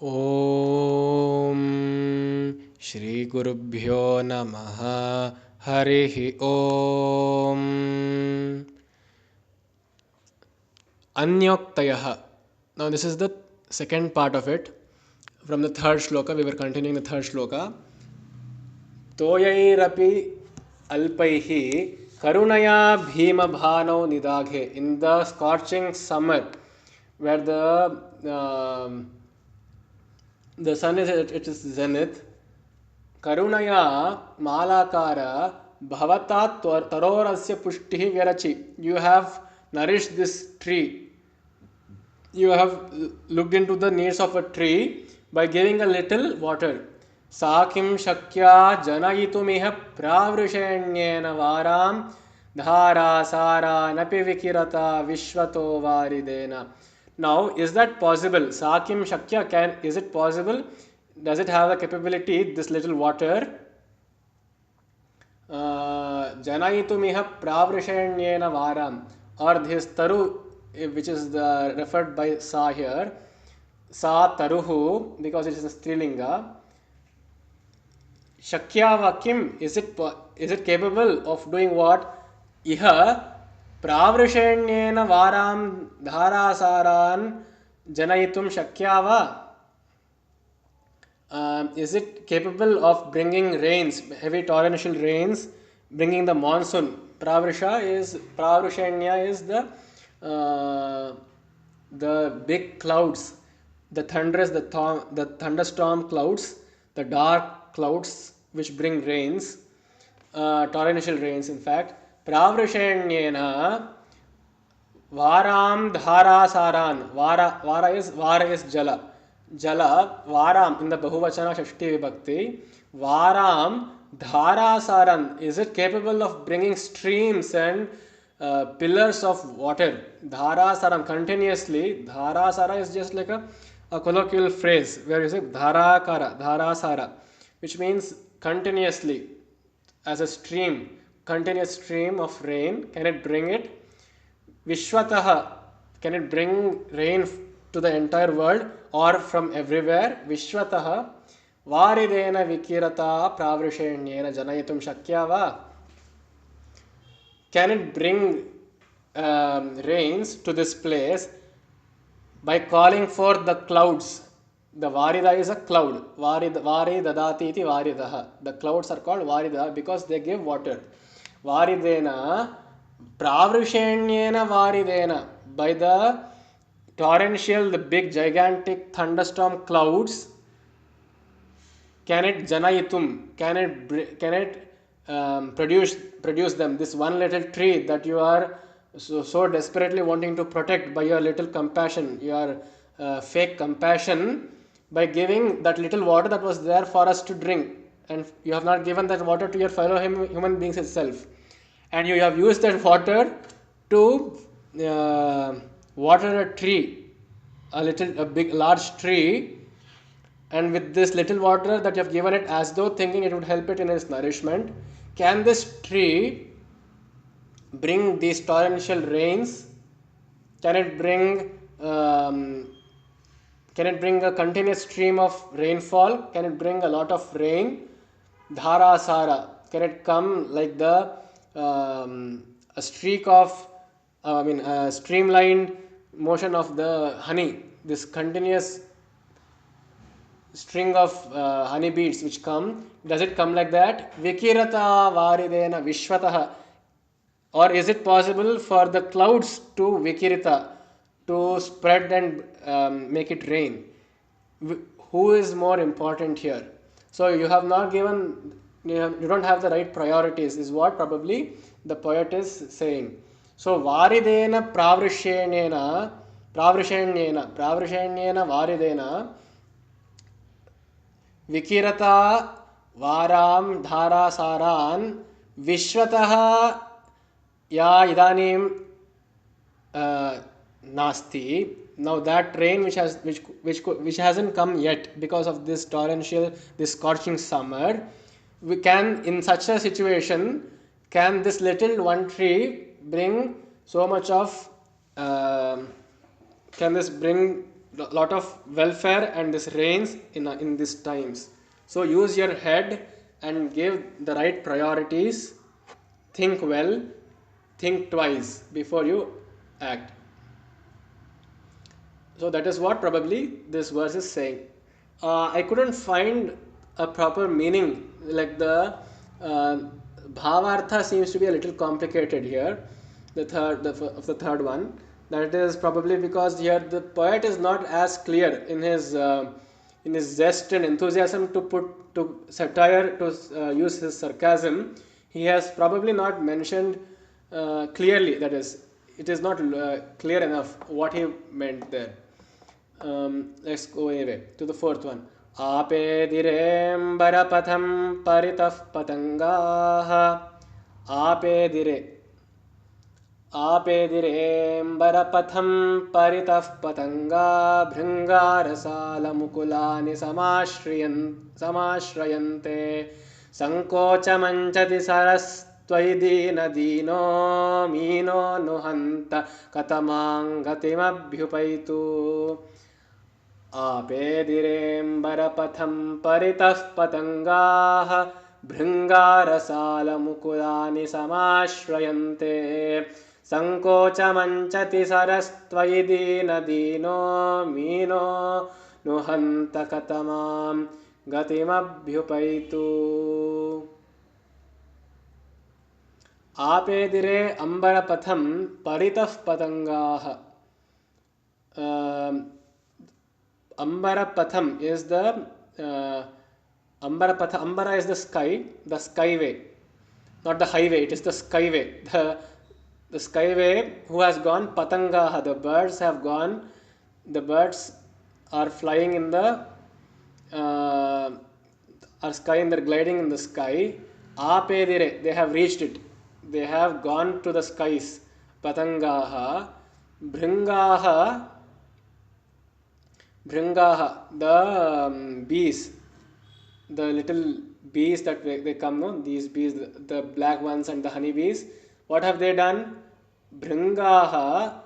ॐ श्रीगुरुभ्यो नमः। हरिः ॐ। Anyoktayah. Now this is the second part of it. From the third shloka, we were continuing the third shloka. Toyairapi alpaihi karunaya bhima bhano nidaghe. In the scorching summer, where the sun is at its zenith, करुणया मालाकार भवता तरोरस्य पुष्टिः व्यरचि. You have nourished this tree. You have looked into the needs of a tree by giving a little water. सा किं शक्या जनयितुमिह प्रावृषेण्येन वारां धारासारानपि विकिरता विश्वतो वारिदेन. Now, is that possible? सा किं शक्या, is it possible? Does it have a capability, this little water? Janayitumiha pravrishenyena varam, or this taru, which is referred by sa here, sa taruhu, because it is a strilinga. Shakya vakim, is it capable of doing what? Iha pravrishenyena varam dharasaran janayitum shakyava. Is it capable of bringing rains, heavy torrential rains, bringing the monsoon? Pravrishanya is the big clouds, the thunderous, the thunderstorm clouds, the dark clouds which bring rains, torrential rains. In fact, Pravrishanyena Varam dharasaran. Vara is jala. Jala varam in the Bahuvachana Shashti Vibhakti. Varam dharasaran. Is it capable of bringing streams and pillars of water? Dharasaran continuously. Dharasara is just like a colloquial phrase where you say dharakara, dharasara, which means continuously, as a stream, continuous stream of rain. Can it bring it? Vishwataha, can it bring rain to the entire world or from everywhere? Vishwataha, Varidena Vikirata Pravrishenyena Janayatum Shakyava. Can it bring rains to this place by calling for the clouds? The Varida is a cloud. Vari dadati iti Varidaha. The clouds are called Varida because they give water. Varidena Pravrishanyena Varidena, by the torrential, the big gigantic thunderstorm clouds. Can it janayitum? Can it produce them? This one little tree that you are so desperately wanting to protect by your little compassion, your fake compassion, by giving that little water that was there for us to drink, and you have not given that water to your fellow human beings itself, and you have used that water to water a tree, a big large tree, and with this little water that you have given it, as though thinking it would help it in its nourishment, can this tree bring these torrential rains? Can it bring a continuous stream of rainfall? Can it bring a lot of rain? Dharasara, can it come like a streak of streamlined motion of the honey, this continuous string of honey beads which come? Does it come like that? Vikirata varidena vishwataha. Or is it possible for the clouds to vikirita, to spread and make it rain? Who is more important here? So you have not given, you don't have the right priorities, is what probably the poet is saying. So varidena pravrishenyena varidena vikirata varam dharasaran vishwataha ya idanim nasti. Now that rain which hasn't come yet because of this torrential, this scorching summer, we can, in such a situation, can this little one tree bring so much of can this bring lot of welfare and this rains in these times. So use your head and give the right priorities. Think well, think twice before you act. So that is what probably this verse is saying. I couldn't find a proper meaning. Like the bhavartha seems to be a little complicated here. The third one. That is probably because here the poet is not as clear in his zest and enthusiasm to put to satire to use his sarcasm. He has probably not mentioned clearly. That is, it is not clear enough what he meant there. Let's go anyway to the fourth one. Apedirembarapatham paritah patangaha. Apedire. आपेदिरेम्बरपथं परितः पतङ्गा भृङ्गारसालमुकुलानि समाश्रयन्ते सङ्कोचमञ्चति सरस्त्वयि दीनदीनो मीनो नुहन्त कतमां गतिमभ्युपैतु आपेदिरेम्बरपथं परितः पतङ्गाः भृङ्गारसालमुकुलानि समाश्रयन्ते सङ्कोचमञ्चति सरस्त्वयि दीनदीनो मीनो नुहन्त कतमां गतिमभ्युपैतु आपेदिरे अम्बरपथं परितः पतङ्गाः. Ambarapatham is the Ambara is the skyway, not the highway. It is the skyway. The skyway who has gone patangaha. The birds have gone. The birds are flying in the sky, and they're gliding in the sky. Apedire, they have reached it. They have gone to the skies. Patangaha, Bhringaha. Bhringaha, the bees, the little bees that they come, no? These bees, the black ones and the honey bees. What have they done? Bhringaha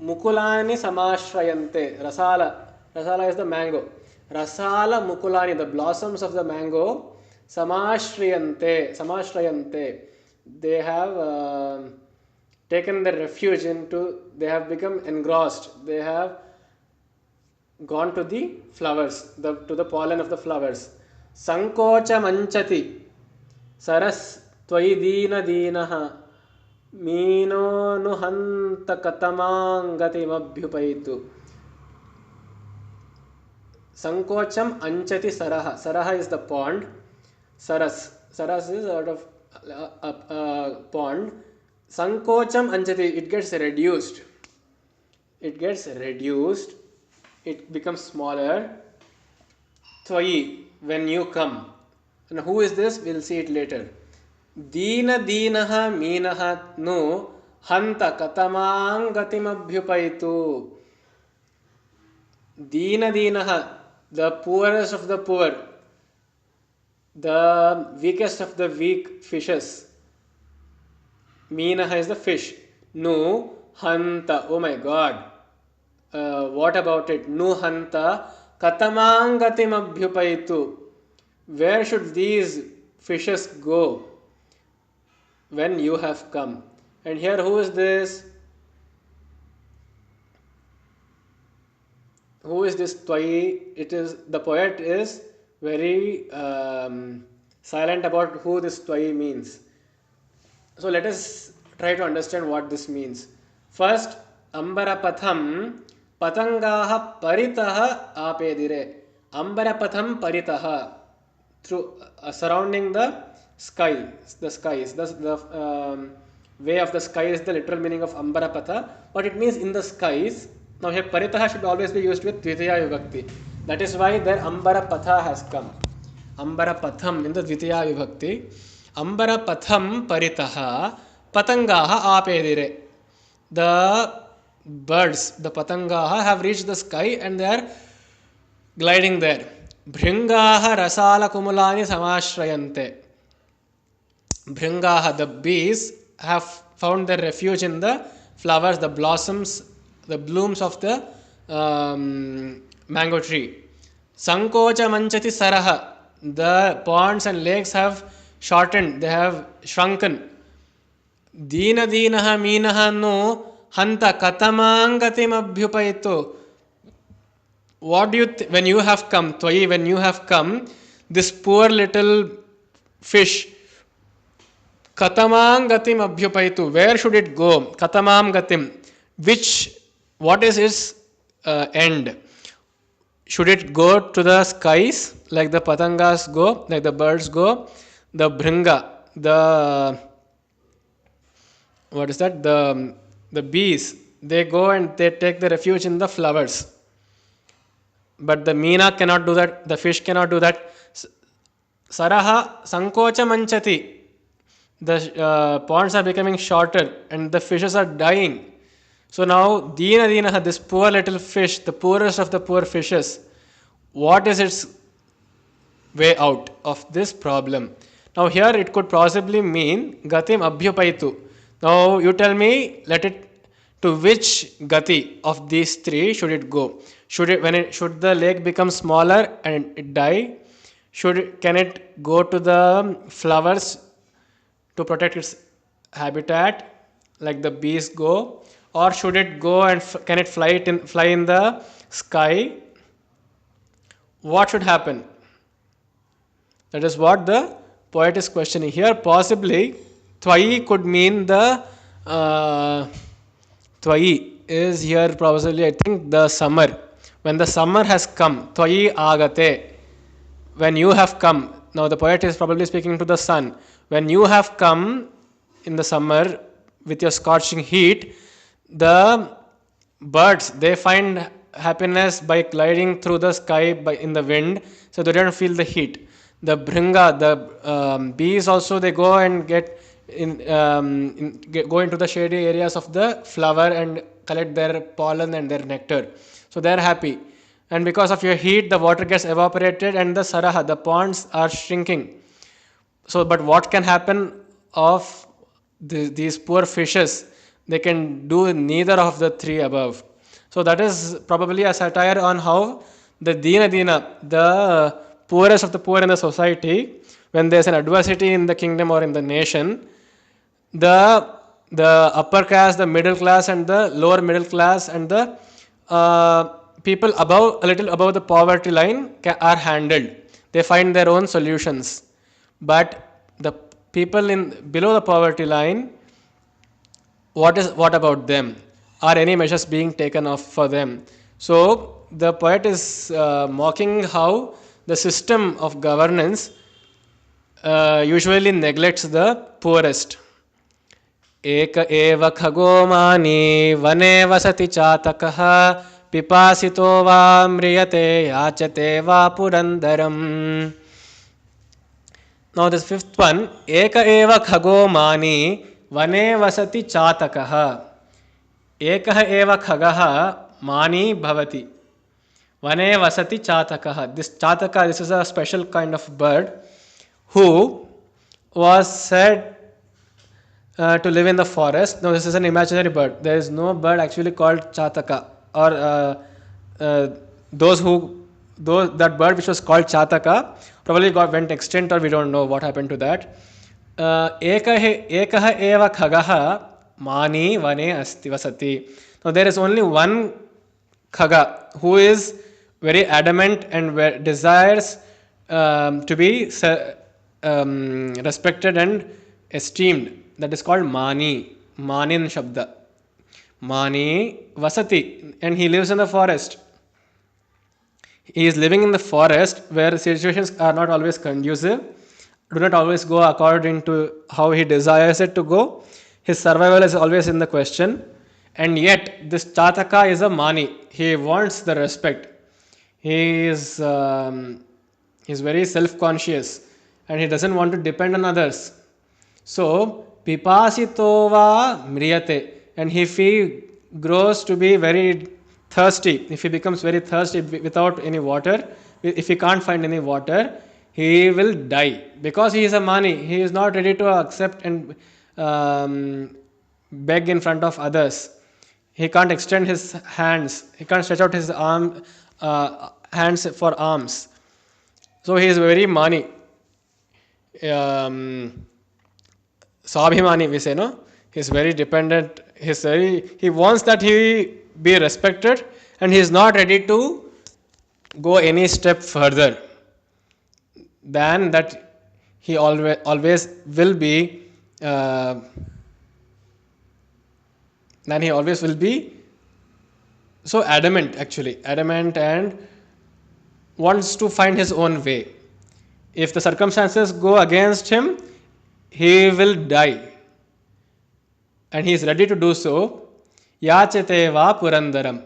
mukulani samashrayante. Rasala is the mango. Rasala mukulani, the blossoms of the mango. Samashrayante. They have taken their refuge into, they have become engrossed. They have gone to the flowers, to the pollen of the flowers. Sankocha manchati saras tvayi deena deenaha meeno nuhanta katamangati mabhyupaitu. Sankocham anchati saraha. Saraha is the pond. Saras is out of a pond. Sankocham anchati, it gets reduced. It becomes smaller. Tvayi, when you come. And who is this? We'll see it later. Deena deenaha meenaha nu hanta katamang gatimabhyupaitu. Deena deenaha, the poorest of the poor, the weakest of the weak fishes. Meenaha is the fish. Nu hanta, oh my God. What about it? Nuhanta katamangatim abhyupaitu. Where should these fishes go when you have come? And here, who is this? Who is this Twayi? It is, the poet is very silent about who this Twayi means. So let us try to understand what this means. First, Ambarapatham Patangaha paritaha apedire. Ambarapatham paritaha, through surrounding the sky, the skies. The way of the sky is the literal meaning of Ambarapatha, but it means in the skies. Now here paritaha should always be used with Dvitiya Vibhakti. That is why there Ambarapatha has come. Ambarapatham in the Dvitiya Vibhakti. Ambarapatham paritaha patangaha apedire. The birds, the patangaha, have reached the sky and they are gliding there. Bhringaha rasala kumulani samashrayante. Bhringaha, the bees, have found their refuge in the flowers, the blossoms, the blooms of the mango tree. Sankocha manchati saraha. The ponds and lakes have shortened, they have shrunken. Dina dinaha minaha no hanta katamangatim abhyupaito. What do you when you have come, Twai, when you have come, this poor little fish, katamam gatim abhyupaitu, where should it go? Katamam gatim, which, what is its end? Should it go to the skies like the patangas go, like the birds go? The bhringa, the, what is that? The bees, they go and they take the refuge in the flowers. But the meena cannot do that, the fish cannot do that. Saraha sankocha manchati. The ponds are becoming shorter and the fishes are dying. So now, Dina Dinaha, this poor little fish, the poorest of the poor fishes, what is its way out of this problem? Now, here it could possibly mean Gatim Abhyupaitu. Now, you tell me, let it, to which Gati of these three should it go? Should the lake become smaller and it die? Can it go to the flowers to protect its habitat like the bees go, or should it go and can it fly in the sky? What should happen? That is what the poet is questioning here. Possibly Tvai could mean the Tvai is here probably, I think, the summer. When the summer has come, Tvai agate, when you have come. Now the poet is probably speaking to the sun. When you have come in the summer with your scorching heat, the birds, they find happiness by gliding through the sky in the wind, so they don't feel the heat. The bhringa, the bees also, they go and go into the shady areas of the flower and collect their pollen and their nectar. So they are happy. And because of your heat, the water gets evaporated and the saraha, the ponds are shrinking. So, but what can happen of these poor fishes? They can do neither of the three above. So that is probably a satire on how the Dina Dina, the poorest of the poor in the society, when there's an adversity in the kingdom or in the nation, the upper class, the middle class, and the lower middle class, and the people above, a little above the poverty line, are handled. They find their own solutions. But the people in below the poverty line, what about them? Are any measures being taken off for them? So the poet is mocking how the system of governance usually neglects the poorest. एक एव खगो मानी वने वसति चातकः पिपासितो वा म्रियते याचते वा पुरंदरम. Now this fifth one, एक एव खगो मानी वने वसति चातकः. एकः एव खगः मानी भवति वने वसति चातकः. This chataka, this is a special kind of bird who was said to live in the forest. Now this is an imaginary bird. There is no bird actually called chataka, or that bird which was called chataka probably went extinct, or we don't know what happened to that. Ekah eva khagaha mani vane asti vasati. Now there is only one khaga who is very adamant and desires to be respected and esteemed. That is called Mani. Manin Shabda. Mani Vasati. And he lives in the forest. He is living in the forest where situations are not always conducive, do not always go according to how he desires it to go. His survival is always in the question. And yet, this Chataka is a Mani. He wants the respect. He is very self-conscious and he doesn't want to depend on others. So, Pipasito va mriyate. And if he grows to be very thirsty, if he becomes very thirsty without any water, if he can't find any water, he will die. Because he is a Mani, he is not ready to accept and beg in front of others. He can't extend his hands. He can't stretch out his hands for arms. So he is very mani. Swabhimani, we say, no? He's very dependent. He wants that he be respected, and he is not ready to go any step further than that. He always will be. Then he always will be so adamant, and wants to find his own way. If the circumstances go against him, he will die, and he is ready to do so. Yachate va purandaram.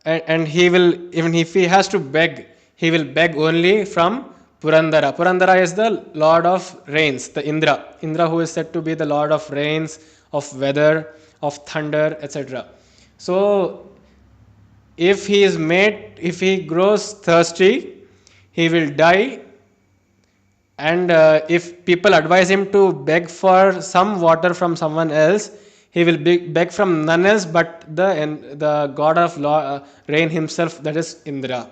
And he will, even if he has to beg, he will beg only from Purandara. Purandara is the lord of rains, the Indra. Indra, who is said to be the lord of rains, of weather, of thunder, etc. So, if he grows thirsty, he will die. And if people advise him to beg for some water from someone else, he will beg from none else but the god of rain himself, that is Indra.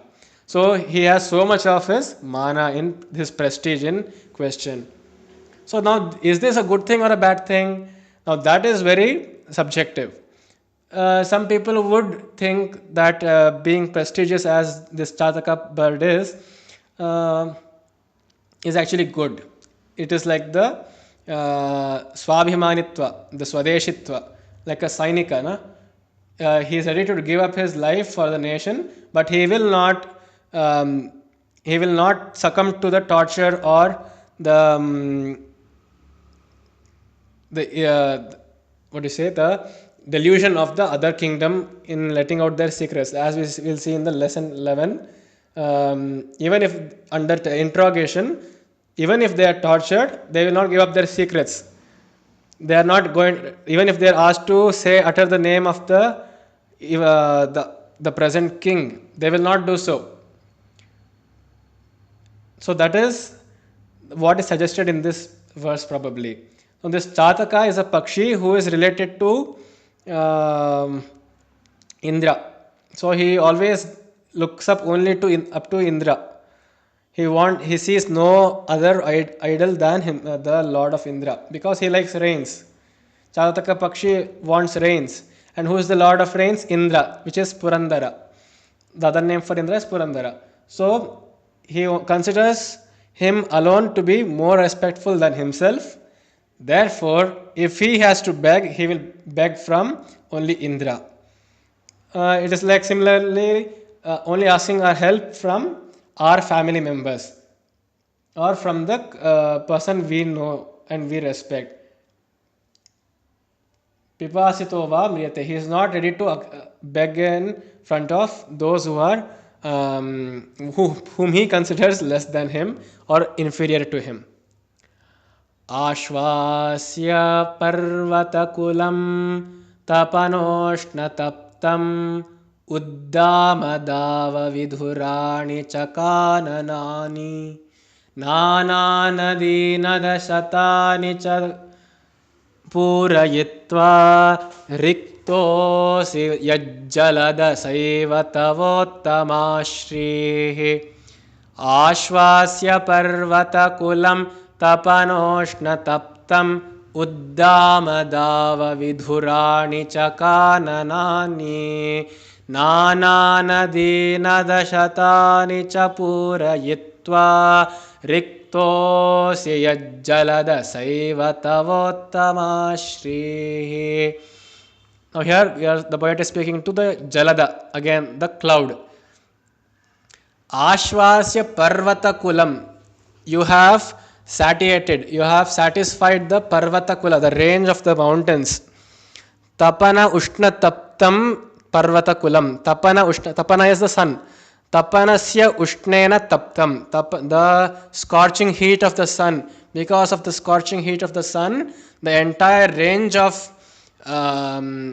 So he has so much of his mana, in his prestige in question. So now, is this a good thing or a bad thing? Now that is very subjective. Some people would think that being prestigious as this Chataka bird is actually good. It is like the Swabhimanitva, the Swadeshitva, like a Sainika. He is ready to give up his life for the nation, but he will not succumb to the torture or the delusion of the other kingdom in letting out their secrets, as we will see in the lesson 11. Even if under interrogation, even if they are tortured, they will not give up their secrets. They are not going, even if they are asked to utter the name of the present king, they will not do so. So that is what is suggested in this verse, probably. So this Chataka is a Pakshi who is related to Indra. So he always looks up only up to Indra. He sees no other idol than him, the Lord of Indra, because he likes rains. Chataka Pakshi wants rains. And who is the Lord of rains? Indra, which is Purandara. The other name for Indra is Purandara. So he considers him alone to be more respectful than himself. Therefore, if he has to beg, he will beg from only Indra. It is like similarly only asking our help from our family members or from the person we know and we respect. Pipasito va mriyate. He is not ready to beg in front of those who are whom he considers less than him or inferior to him. Ashvasya parvatakulam tapanoshna Uddamadava vidhurani chakananani nananadi nadashatani cha purayitva riktosi yajjalada saivatavottamashrihi ashvasya parvatakulam tapanoshna taptam Uddamadava vidhurani chakananani Nananadi nadashatani cha purayitva riktosi yajjalada saivatavottamashrihi. Now here the poet is speaking to the Jalada, again the cloud. Ashvasya parvata kulam. You have satiated, you have satisfied the parvata kula, the range of the mountains. Tapana ushna taptam Parvata kulam. Tapana is the sun. Tapanasya ushnena taptam. The scorching heat of the sun. Because of the scorching heat of the sun, the entire range of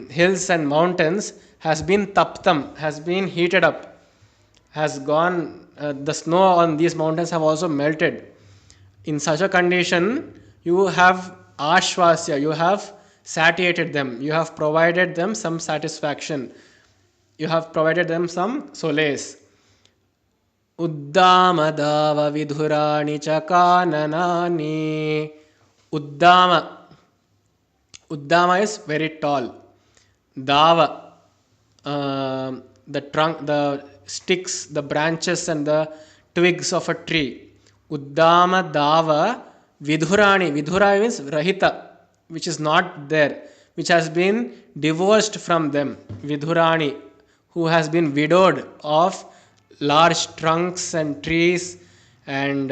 hills and mountains has been taptam, has been heated up, has gone. The snow on these mountains have also melted. In such a condition, you have ashvasya, you have satiated them. You have provided them some satisfaction. You have provided them some solace. Uddama dava vidhurani chakananani. Uddama. Uddama is very tall. Dava, the trunk, the sticks, the branches and the twigs of a tree. Uddama dava vidhurani. Vidhura means rahita, which is not there, which has been divorced from them. Vidhurani, who has been widowed of large trunks and trees and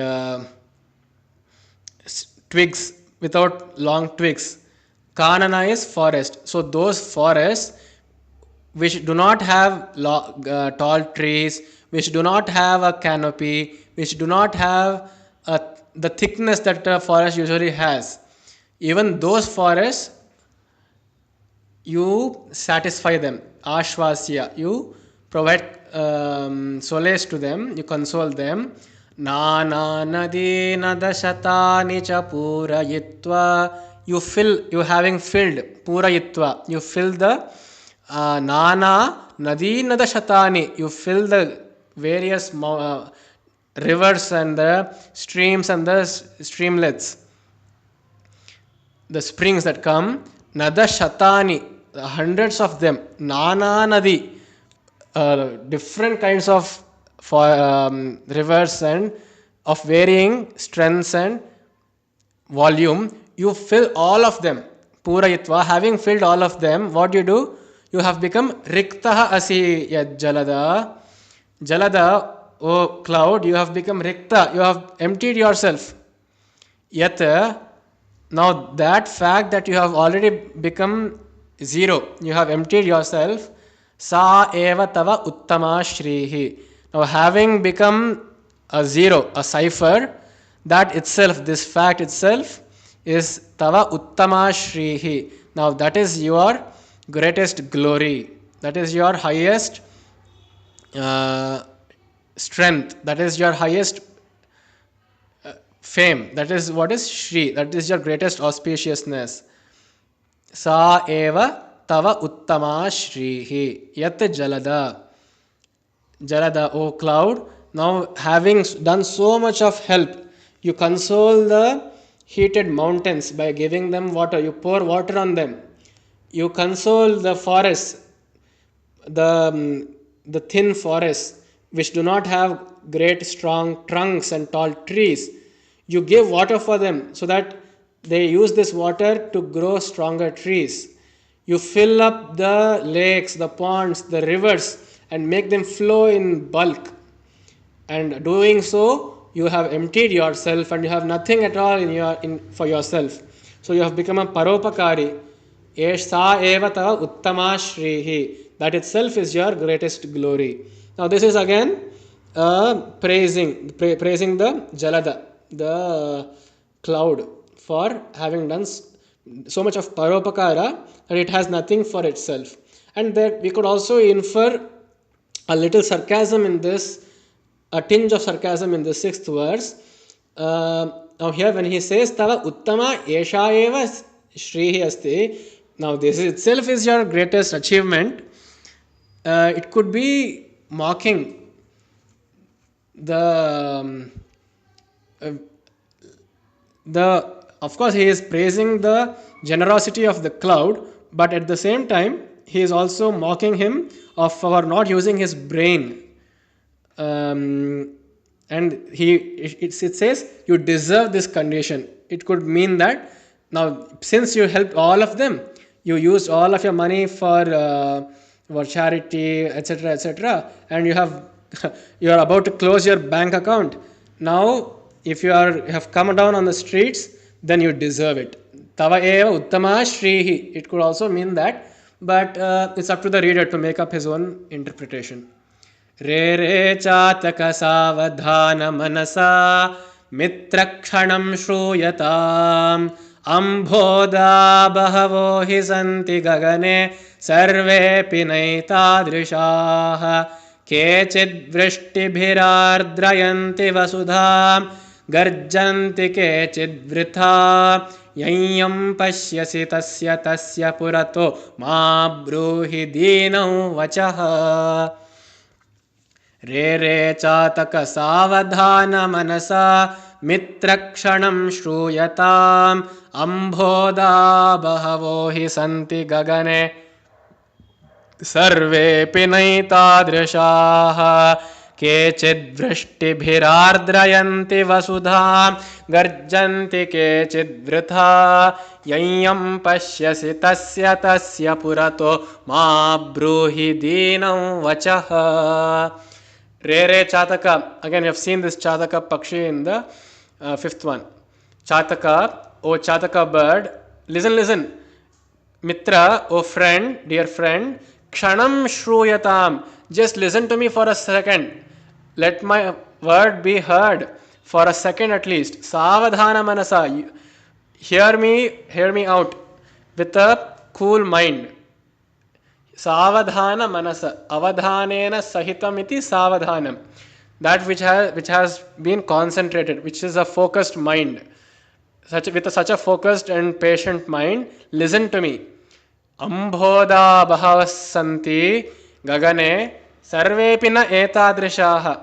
twigs, without long twigs. Kanana is forest. So those forests which do not have tall trees, which do not have a canopy, which do not have the thickness that a forest usually has, even those forests, you satisfy them. Ashvasya, you provide solace to them, you console them. Nana nadi nadashatani cha purayitva. You fill, you having filled, purayitva, you fill the nana nadi nadashatani, you fill the various rivers and the streams and the streamlets, the springs that come. Nada shatani, hundreds of them. Nana nadi, different kinds of rivers and of varying strengths and volume. You fill all of them. Purayitva, having filled all of them, what do? You have become riktaha asi yad jalada. Jalada, O cloud, you have become rikta, you have emptied yourself. Yat, now that fact that you have already become zero, you have emptied yourself. Sa eva tava uttama shrihi. Now having become a zero, a cipher, that itself, this fact itself is tava uttama shrihi. Now that is your greatest glory. That is your highest strength. That is your highest fame. That is what is Shri. That is your greatest auspiciousness. Sa eva tava uttama shrihi. Yat jalada. Jalada, O cloud. Now having done so much of help, you console the heated mountains by giving them water. You pour water on them. You console the forests, the thin forests which do not have great strong trunks and tall trees. You give water for them so that they use this water to grow stronger trees. You fill up the lakes, the ponds, the rivers and make them flow in bulk. And doing so, you have emptied yourself and you have nothing at all for yourself. So you have become a paropakari. Sa eva tava uttama shrihi. That itself is your greatest glory. Now this is again praising the Jalada, the cloud, for having done so much of paropakara that it has nothing for itself. And that we could also infer a little sarcasm in this, a tinge of sarcasm in the 6th verse. Now here when he says tava uttama esha eva shrihi asti, now this itself is your greatest achievement. It could be mocking the of course he is praising the generosity of the cloud, but at the same time he is also mocking him for not using his brain. And it says you deserve this condition. It could mean that now since you helped all of them, you used all of your money for charity, etc., and you are about to close your bank account. Now if you have come down on the streets, then you deserve it. Tava eva uttama shrihi. It could also mean that, but it's up to the reader to make up his own interpretation. Re re chataka savadhana manasa mitrakshanam shruyatam ambhoda bahavo hi santi gagane sarve pinaitadrishaha kechid vrishti-bhirardrayanti vasudham garjanti kechid vritha यं पश्यसि तस्य पुरतो मा ब्रूहि दीनौ वचः रे चातक सावधान मनसा मित्रक्षणं श्रूयताम् अम्भोदा बहवो हि सन्ति गगने सर्वेऽपि नैतादृशाः केचिद्वृष्टिभिरार्द्रयन्ति वसुधां गर्जन्ति केचिद्वृथा यं पश्यसि तस्य पुरतो मा ब्रूहि दीनौ वचः Re Chataka. Again, we have seen this Chataka Pakshi in the fifth one. Chataka, O Chataka bird, listen. Mitra, O friend, dear friend, Kshanam Shruyatam. Just listen to me for a second. Let my word be heard for a second at least. Savadhana Manasa. Hear me out with a cool mind. Savadhana manasa, avadhanena sahitamiti savadhanam. That which has been concentrated, which is a focused mind. With such a focused and patient mind, listen to me. Ambhoda bhavas santi gagane sarvepi na etadrishaha.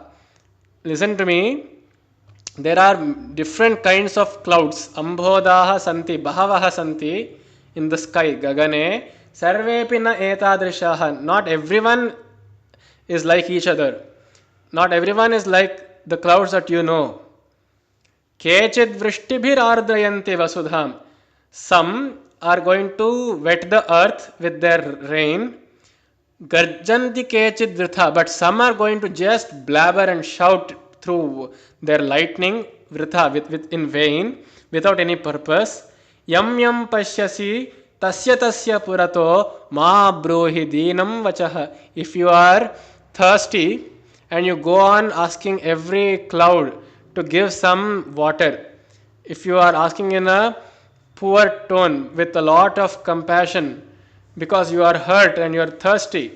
Listen to me. There are different kinds of clouds. Ambhodaha santi, bahavaha santi in the sky. Gagane sarvepi na etadrishaha. Not everyone is like each other. Not everyone is like the clouds that you know. Kechid vrishtibhir ardrayanti vasudham. Some are going to wet the earth with their rain. Garjanti kechid vritha. But some are going to just blabber and shout through their lightning vritha, with in vain, without any purpose. Yam pashyasi tasya purato ma brohi deenam vachaha. If you are thirsty and you go on asking every cloud to give some water, if you are asking in a poor tone with a lot of compassion because you are hurt and you are thirsty,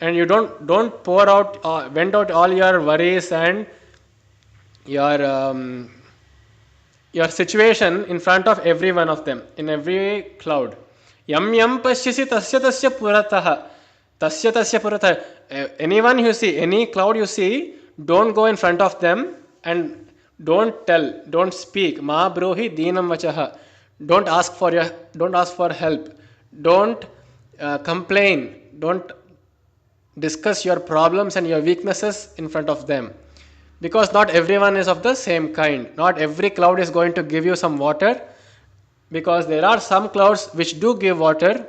and you don't pour out vent out all your worries and your situation in front of every one of them, in every cloud. Yam pashyasi tasya puratah. Tasya puratah. Anyone you see, any cloud you see, don't go in front of them and don't speak. Ma brohi deenam vachaha. Don't ask for help. Don't complain. Don't discuss your problems and your weaknesses in front of them. Because not everyone is of the same kind. Not every cloud is going to give you some water, because there are some clouds which do give water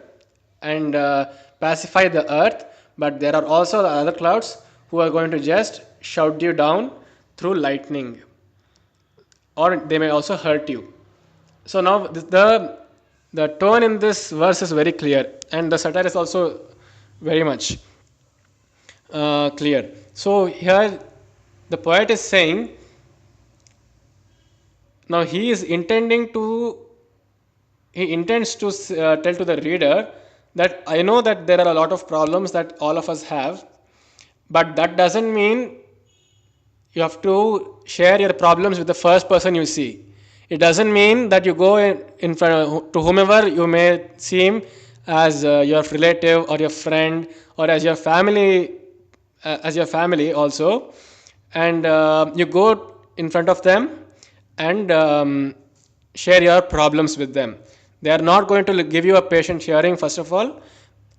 and pacify the earth, but there are also the other clouds who are going to just shout you down through lightning, or they may also hurt you. So now the tone in this verse is very clear, and the satire is also very much clear. So here the poet is saying, now he intends to tell to the reader that I know that there are a lot of problems that all of us have, but that doesn't mean you have to share your problems with the first person you see. It doesn't mean that you go in front to whomever you may seem as your relative or your friend or as your family also, and you go in front of them and share your problems with them. They are not going to give you a patient hearing, first of all.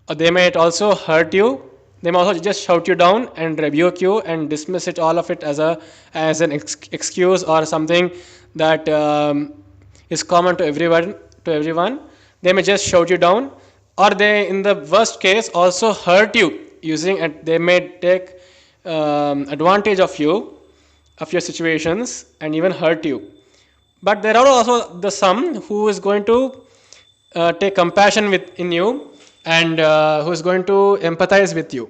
They might also hurt you. They may also just shout you down and rebuke you and dismiss it, all of it, as an excuse or something that is common to everyone. They may just shout you down, or they, in the worst case, also hurt you they may take advantage of you, of your situations, and even hurt you. But there are also the some who is going to take compassion in you, and who is going to empathize with you.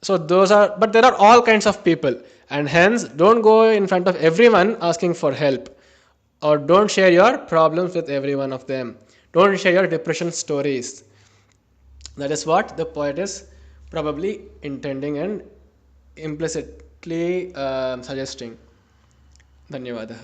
So but there are all kinds of people, and hence don't go in front of everyone asking for help, or don't share your problems with every one of them. Don't share your depression stories. That is what the poet is probably intending and implicitly suggesting. धन्यवादः.